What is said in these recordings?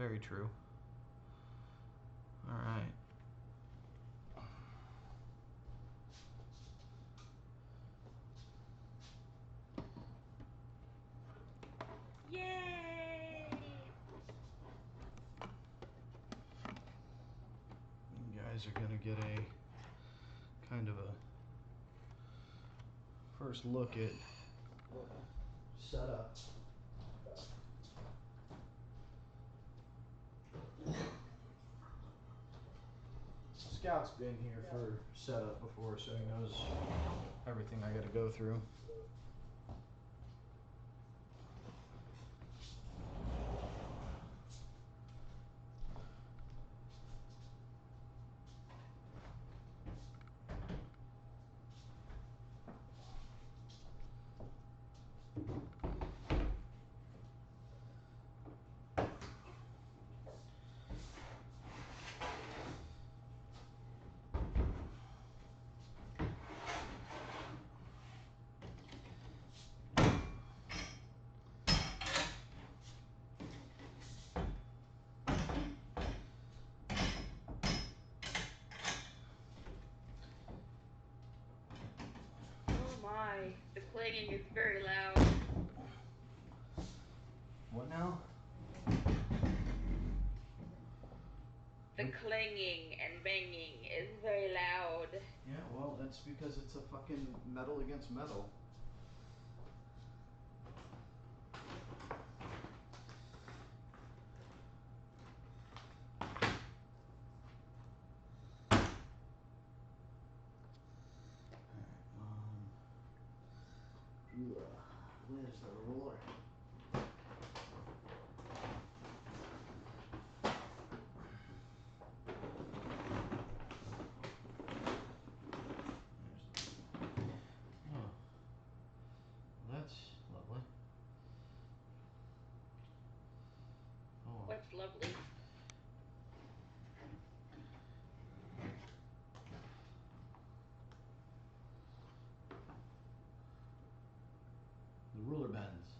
very true. All right. Yay! You guys are gonna get a kind of a first look at setup. Scout's been here for setup before, so he knows everything I gotta go through. Oh my, the clanging is very loud. What now? The clanging and banging is very loud. Yeah, well, that's because it's a fucking metal against metal. Where's the ruler? Oh, that's lovely. Oh, What's lovely? the ruler bends.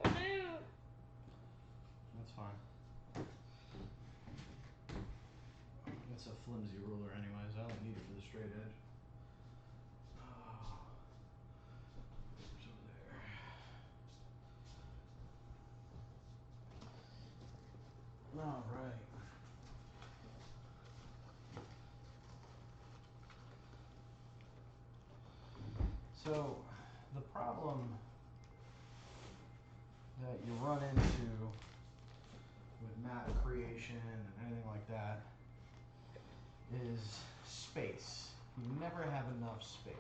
Oh no! That's fine. It's a flimsy ruler anyways. I only need it for the straight edge. Oh, it's over there. All right. So, the problem that you run into with map creation and anything like that is space. You never have enough space.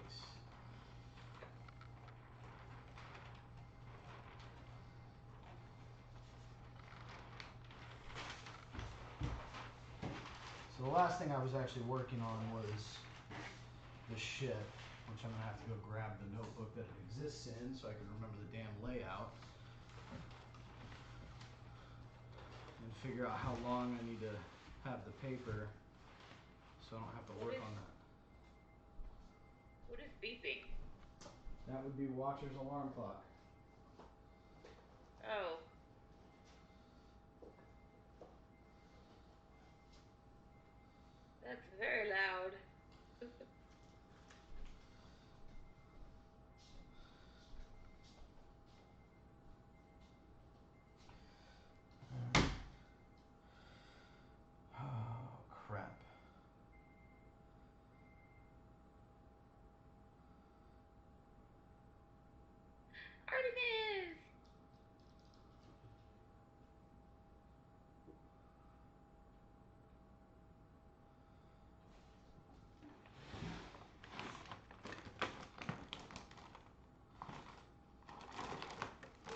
So the last thing I was actually working on was the ship, which I'm gonna have to go grab the notebook that it exists in so I can remember the damn layout and figure out how long I need to have the paper so I don't have to work on that. What is beeping? That would be Watcher's alarm clock. Oh. That's very loud. Oh, crap. Artemis!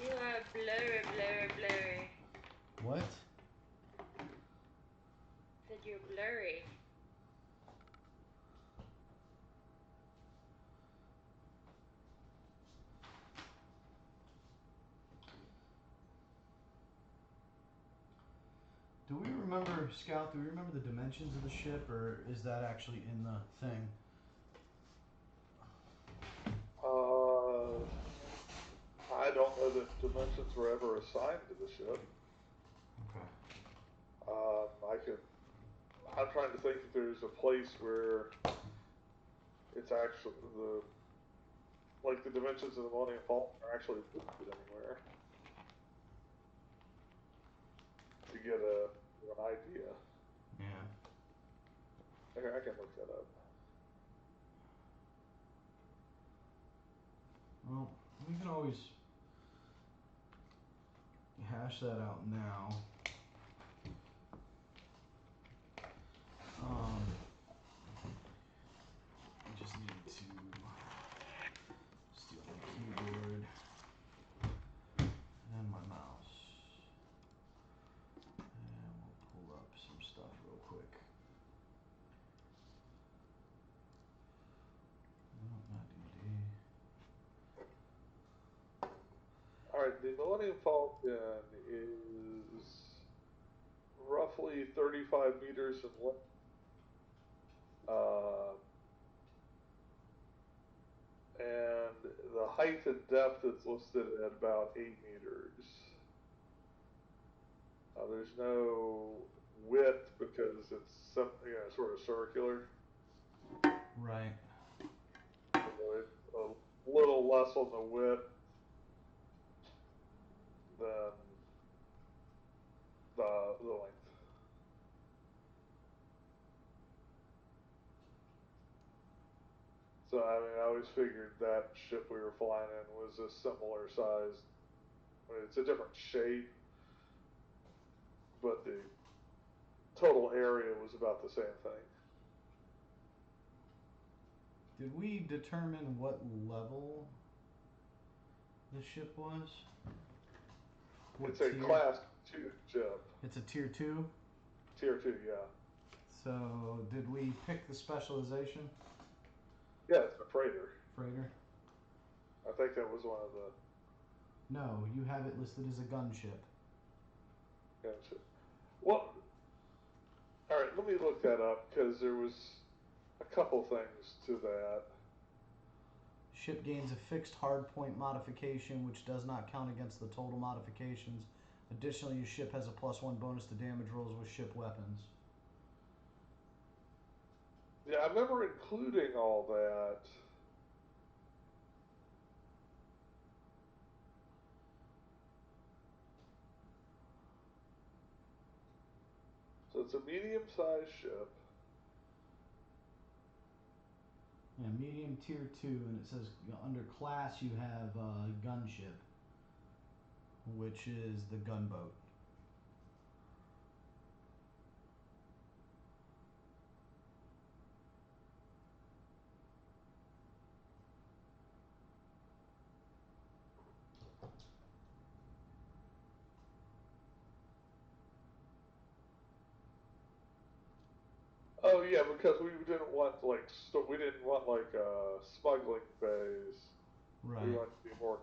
You are blurry, blurry, blurry. What? Said you're blurry. Do we remember, Scout, do we remember the dimensions of the ship, or is that actually in the thing? I don't know that dimensions were ever assigned to the ship. Okay. I'm trying to think if there's a place where it's actually the dimensions of the Millennium Falcon are actually listed anywhere to get an idea. Yeah. Here, I can look that up. Well, we can always hash that out now. I just need to steal my keyboard and my mouse. And we'll pull up some stuff real quick. No, not DVD. Alright, the Millennium Falcon is roughly 35 meters in length. And the height and depth is listed at about 8 meters. There's no width because it's sort of circular. Right. So it's a little less on the width than the length. So I mean, I always figured that ship we were flying in was a similar size. I mean, it's a different shape, but the total area was about the same thing. Did we determine what level the ship was? What It's a tier? class 2 ship. It's a tier 2? Tier 2, yeah. So, did we pick the specialization? Yeah, it's a freighter. Freighter? I think that was one of the No, you have it listed as a gunship. gunship. Well, alright, let me look that up because there was a couple things to that. Ship gains a fixed hardpoint modification, which does not count against the total modifications. Additionally, your ship has a +1 bonus to damage rolls with ship weapons. Yeah, I remember including all that. So it's a medium-sized ship. Yeah, medium tier 2, and it says under class you have gunship, which is the gunboat. Oh yeah, because we didn't want smuggling bays. Right. We want to be more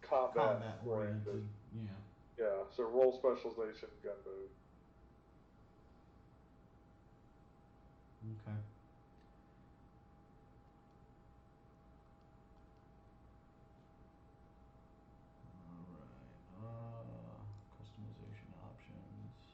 combat oriented. Yeah. Yeah, so role specialization gunboat. Okay. Alright. Customization options.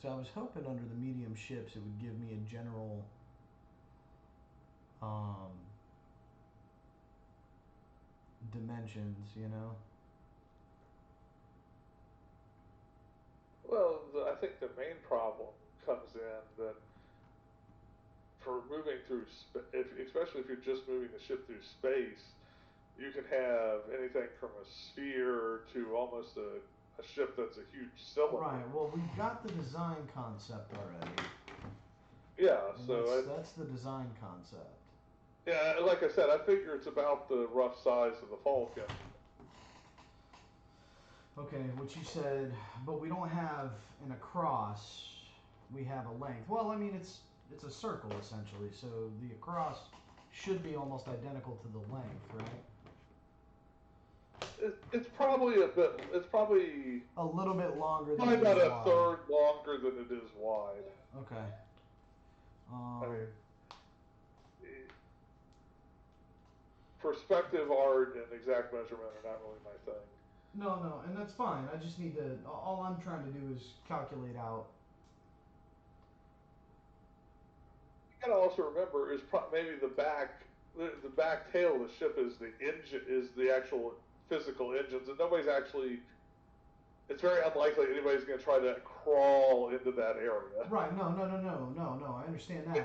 So I was hoping under the medium ships it would give me a general dimensions, you know? Well, I think the main problem comes in that for moving through, especially if you're just moving the ship through space, you can have anything from a sphere to almost a ship that's a huge cylinder. Right. Well, we've got the design concept already. Yeah. And So that's the design concept. Yeah, like I said, I figure it's about the rough size of the Falcon. Okay, what you said, but we don't have an across. We have a length. Well, I mean, it's a circle essentially, so the across should be almost identical to the length, right? It's probably a bit. It's probably A little bit longer than probably it about is a wide. third longer than it is wide. Okay. I mean, perspective art and exact measurement are not really my thing. no, and that's fine. I just need to. All I'm trying to do is calculate out. You gotta also remember is maybe the back tail of the ship is the engine, is the actual physical engines, and nobody's actually. It's very unlikely anybody's going to try to crawl into that area. Right. No. I understand that.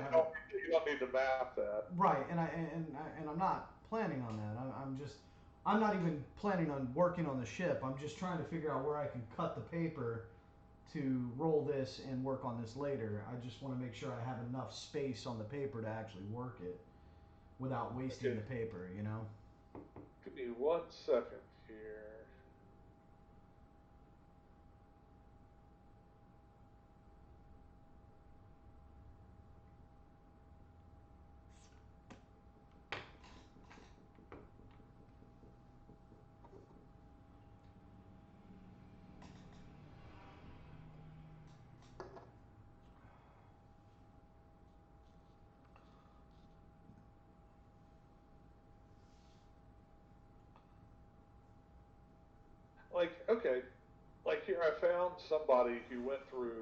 You don't need to map that. Right, and I'm not planning on that. I'm not even planning on working on the ship. I'm just trying to figure out where I can cut the paper to roll this and work on this later. I just want to make sure I have enough space on the paper to actually work it without wasting the paper, you know? Give me 1 second here. Like, okay, like here I found somebody who went through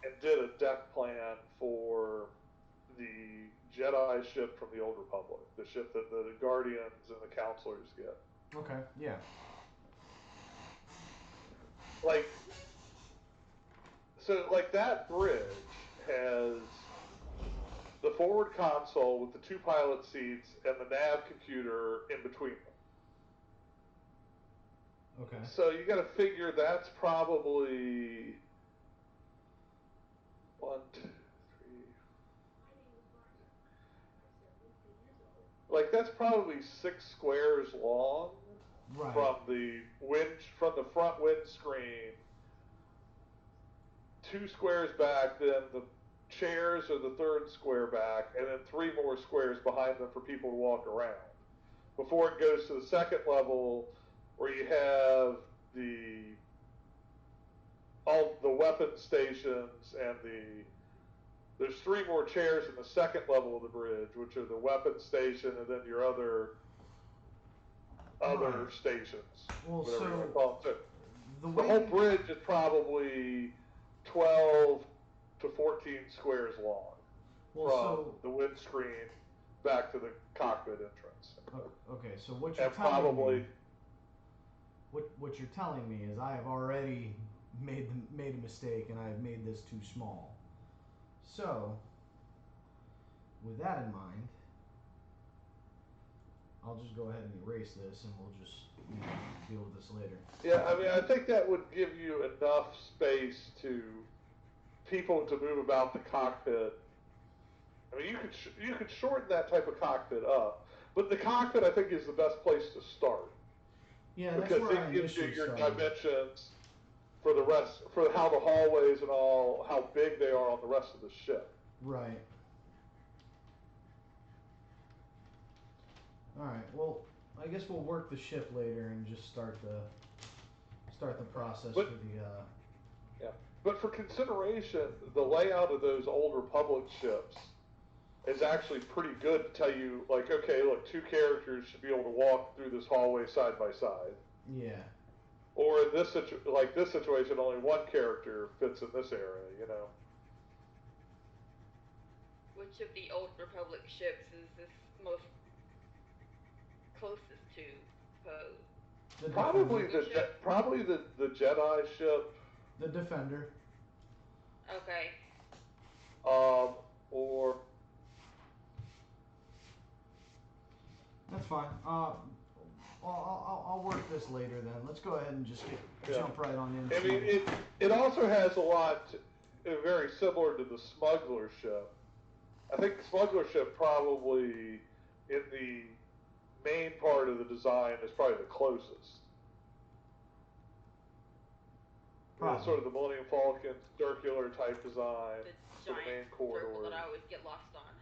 and did a deck plan for the Jedi ship from the Old Republic, the ship that the Guardians and the Counselors get. Okay, yeah. Like, so like that bridge has the forward console with the two pilot seats and the nav computer in between them. Okay. So you got to figure that's probably 1, 2, 3. Like that's probably 6 squares long Right. from the front windscreen. 2 squares back, then the chairs are the third square back, and then 3 more squares behind them for people to walk around. Before it goes to the second level, where you have all the weapon stations and there's 3 more chairs in the second level of the bridge, which are the weapon station and then your other Right. stations. Well, Whatever you want to so call them. the The whole way bridge is probably 12 to 14 squares long from the windscreen back to the cockpit entrance. okay, so what you're And telling probably me, what you're telling me is I have already made a mistake and I've made this too small. So, with that in mind, I'll just go ahead and erase this and we'll just deal with this later. yeah, I mean, I think that would give you enough space to people to move about the cockpit. I mean, you could shorten that type of cockpit up, but the cockpit I think is the best place to start. Yeah, that's Because where I it gives you initially your started. dimensions for the rest, for how the hallways and all, how big they are on the rest of the ship. Right. All right. Well, I guess we'll work the ship later and just start the process for the. Yeah, but for consideration, the layout of those old Republic ships is actually pretty good to tell you, like, okay, look, 2 characters should be able to walk through this hallway side by side. Yeah. Or in this situation, only 1 character fits in this area, you know. Which of the Old Republic ships is this most closest to, suppose? Probably the Jedi ship. The Defender. Okay. Or That's fine. I'll work this later then. Let's go ahead and just jump right on into. I mean, it also has a lot very similar to the Smuggler ship. I think the Smuggler ship probably in the main part of the design is probably the closest. Probably. sort of the Millennium Falcon circular type design The for the giant main circle corridor. that I always get lost on.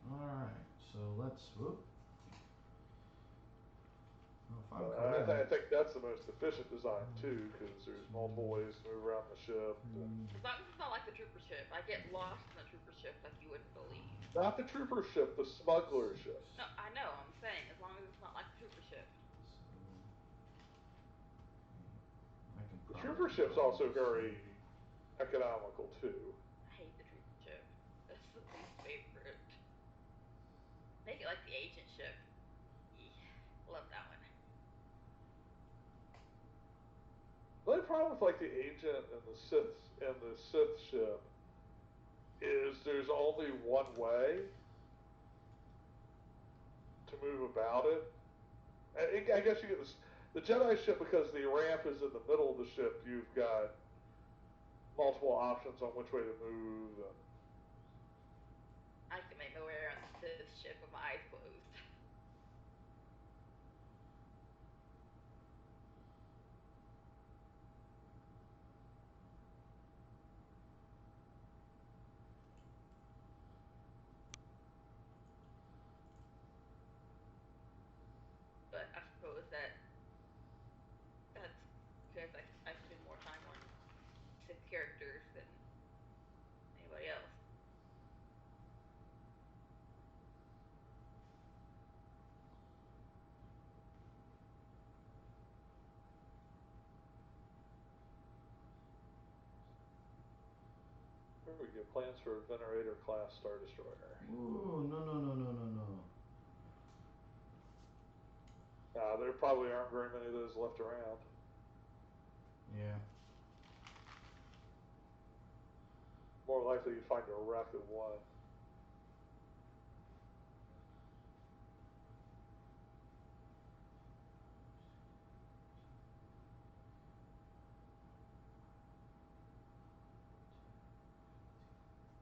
Alright, so let's. Whoop. Well, if I'm I correct. think that's the most efficient design too, because there's multiple ways to move around the ship. As long as it's not like the trooper ship. I get lost in the trooper ship like you wouldn't believe. Not the trooper ship, the smuggler ship. No, I know, I'm saying, as long as it's not like the trooper ship. I can The probably trooper ship's control also this. very economical too. I hate the trooper ship. That's the least favorite. Make it like the agent ship. Love that one. The only problem with like the agent and the Sith ship is there's only one way to move about it. I guess you get the Jedi ship, because the ramp is in the middle of the ship. You've got multiple options on which way to move. I can make my way around this ship with my eyes closed. But I suppose that's because I spend more time on Sith characters than anybody else. Here we go. Plans for a Venerator class Star Destroyer. Ooh, no. There probably aren't very many of those left around. Yeah. More likely you'd find a wreck of one.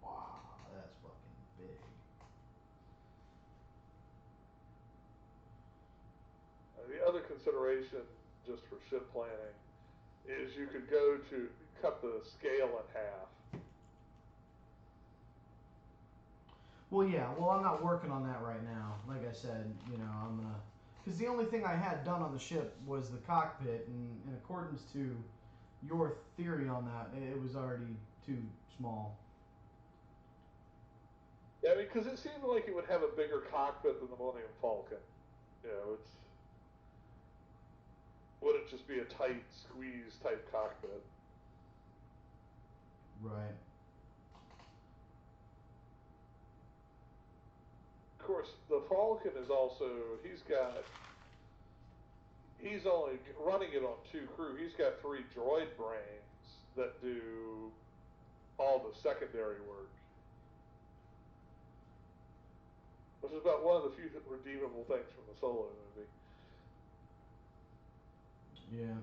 Wow, that's fucking big. The other consideration, just for ship planning, is you could go to cut the scale in half. Well, yeah. Well, I'm not working on that right now. Like I said, I'm gonna. Because the only thing I had done on the ship was the cockpit, and in accordance to your theory on that, it was already too small. Yeah, I mean, because it seemed like it would have a bigger cockpit than the Millennium Falcon. It's wouldn't just be a tight squeeze type cockpit. Right. Of course, the Falcon is also he's only running it on 2 crew. He's got 3 droid brains that do all the secondary work, which is about one of the few redeemable things from the Solo movie. Yeah.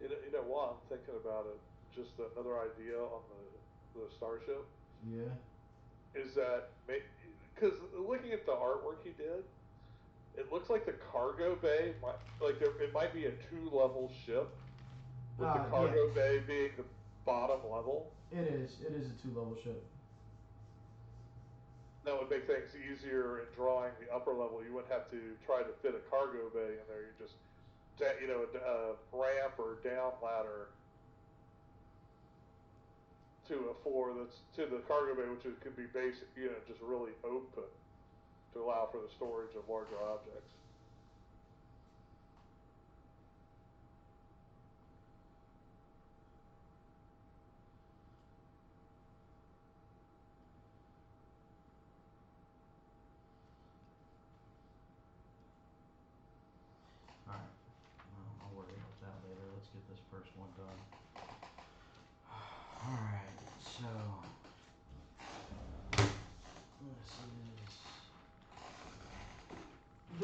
You know what? I'm thinking about it. Just another idea on the starship Yeah. is that because looking at the artwork he did, it looks like the cargo bay it might be a 2-level ship, with the cargo bay being the bottom level. It is. It is a 2-level ship. That would make things easier in drawing the upper level. You wouldn't have to try to fit a cargo bay in there. You just, a ramp or down ladder to a floor that's to the cargo bay, which could be basic, just really open to allow for the storage of larger objects.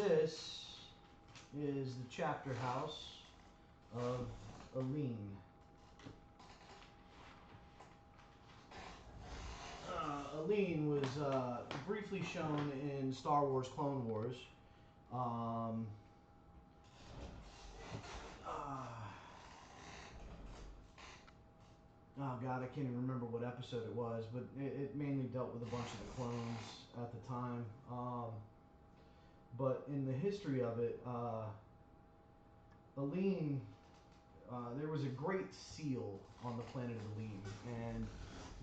this is the chapter house of Aline. Aline was briefly shown in Star Wars Clone Wars. Oh god, I can't even remember what episode it was, but it mainly dealt with a bunch of the clones at the time. But in the history of it, Aline, there was a great seal on the planet of Aline, and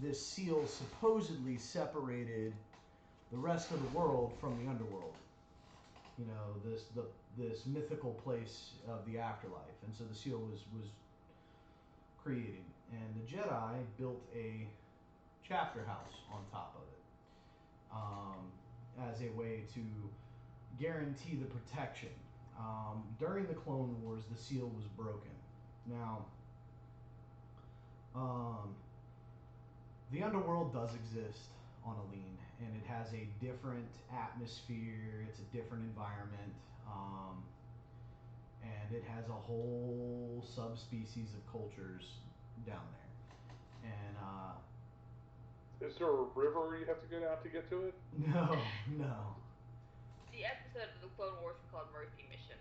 this seal supposedly separated the rest of the world from the underworld. You know, this mythical place of the afterlife, and so the seal was created, and the Jedi built a chapter house on top of it as a way to guarantee the protection. During the Clone Wars, the seal was broken. Now, the underworld does exist on Aline, and it has a different atmosphere. It's a different environment, and it has a whole subspecies of cultures down there. And is there a river you have to go down to get to it? no. The episode of the Clone Wars is called Mercy Mission.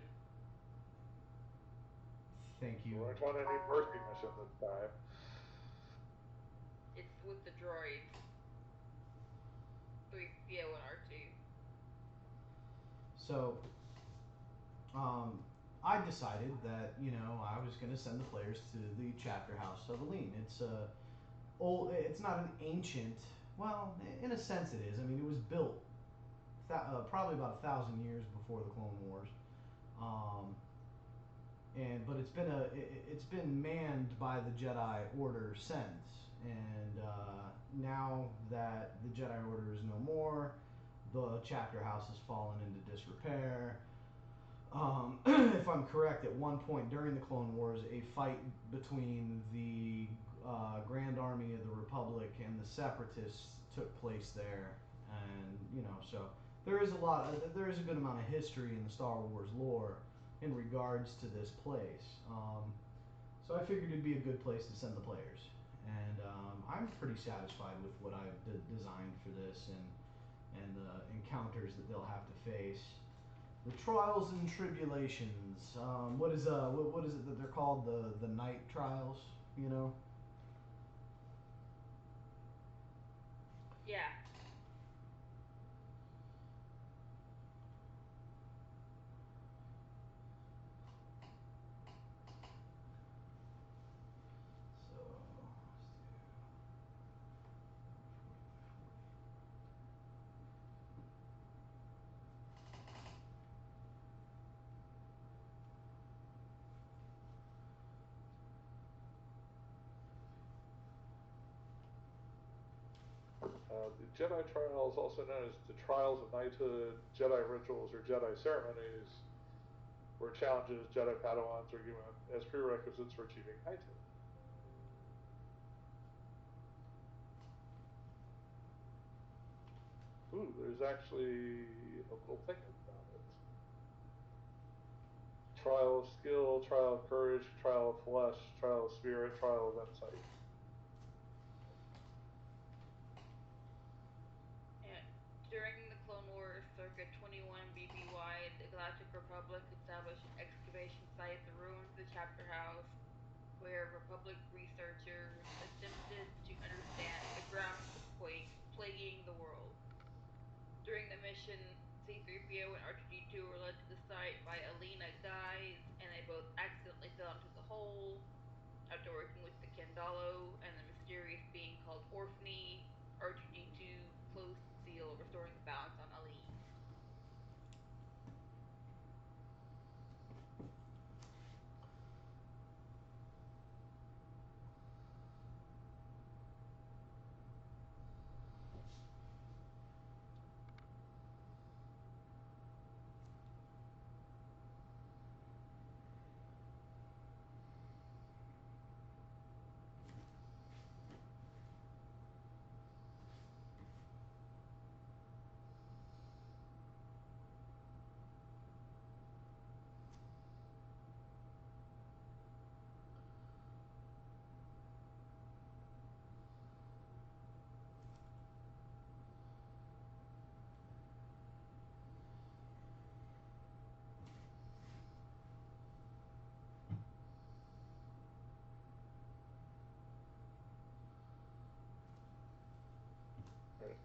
Thank you. We weren't on any Mercy mission this time. It's with the droids. 3PO and R2. So, I decided that, you know, I was going to send the players to the chapter house of Aline. It's not an ancient, well, in a sense it is. I mean, it was built probably about 1,000 years before the Clone Wars. But it's been manned by the Jedi Order since, and now that the Jedi Order is no more, the chapter house has fallen into disrepair. If I'm correct, at one point during the Clone Wars, a fight between the Grand Army of the Republic and the Separatists took place there, and you know, so there is a good amount of history in the Star Wars lore in regards to this place. So I figured it'd be a good place to send the players, and I'm pretty satisfied with what I've designed for this and the encounters that they'll have to face. The trials and tribulations. What is it that they're called? The night trials, you know? Yeah. So The Jedi Trials, also known as the Trials of Knighthood, Jedi Rituals, or Jedi Ceremonies, were challenges Jedi Padawans are given as prerequisites for achieving knighthood. Ooh, there's actually a little thing about it. Trial of skill, trial of courage, trial of flesh, trial of spirit, trial of insight. During the Clone Wars, circa 21 BBY, the Galactic Republic established an excavation site at the ruins of the chapter house, where Republic researchers attempted to understand the ground quake plaguing the world. During the mission, C-3PO and R2-D2 were led to the site by Alina guides, and they both accidentally fell into the hole. After working with the Kendalo and the mysterious being called Orphany, R2-D2 closed the seal, restoring the balance on Aline.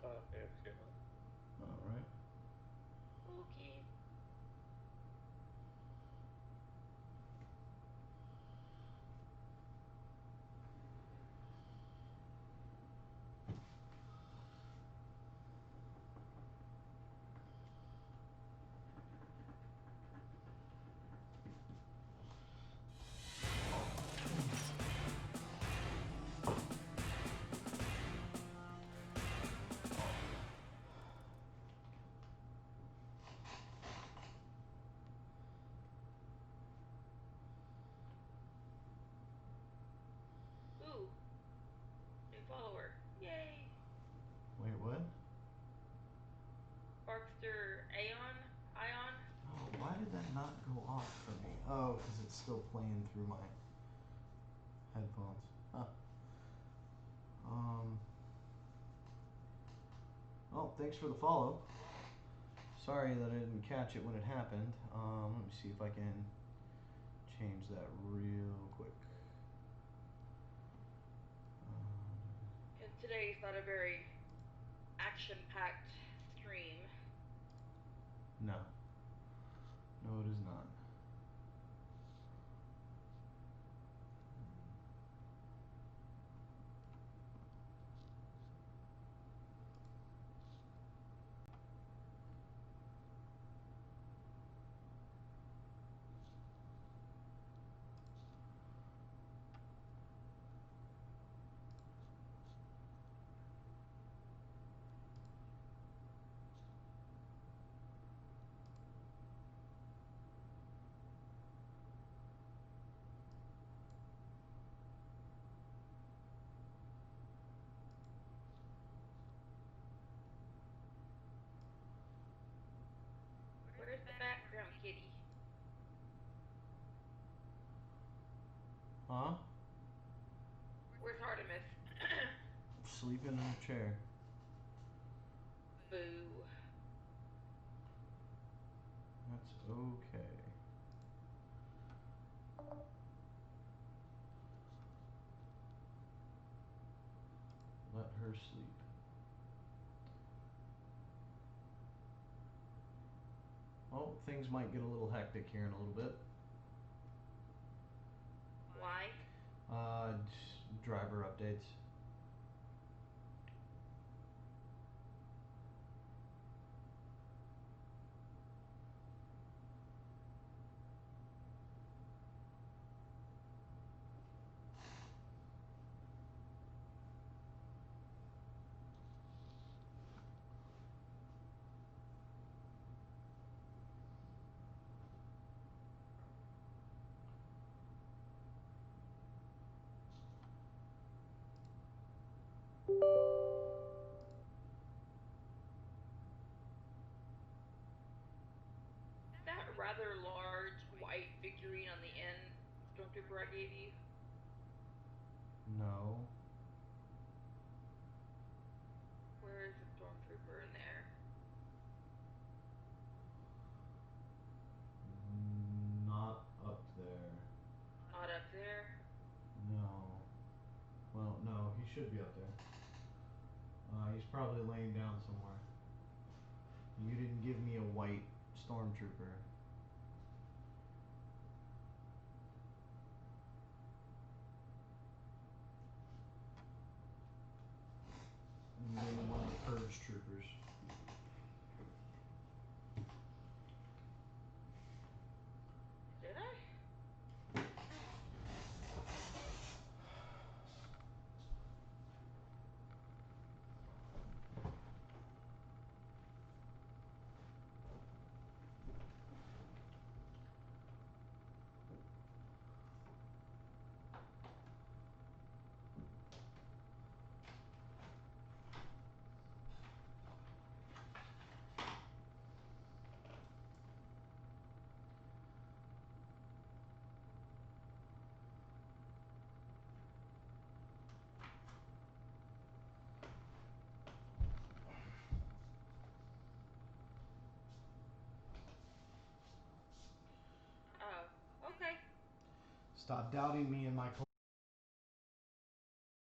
AFK mode. All right. Okay. Ooh. New follower. Yay. Wait, what? Barkster Ion. Oh, why did that not go off for me? Oh, because it's still playing through my headphones. Huh. Oh, thanks for the follow. Sorry that I didn't catch it when it happened. Let me see if I can change that real quick. And today's not a very action-packed stream. No. No, it is not. Where's the background kitty? Huh? Where's Artemis? Sleeping in a chair. Boo. That's okay. Let her sleep. Oh, things might get a little hectic here in a little bit. Why? Driver updates. That rather large white figurine on the end, Stormtrooper I gave you? No. Where is the Stormtrooper in there? Not up there. Not up there? No. Well, no, he should be up there. He's probably laying down somewhere. You didn't give me a white stormtrooper. You gave me one of the purge troopers. Did I? Oh, okay. Stop doubting me and my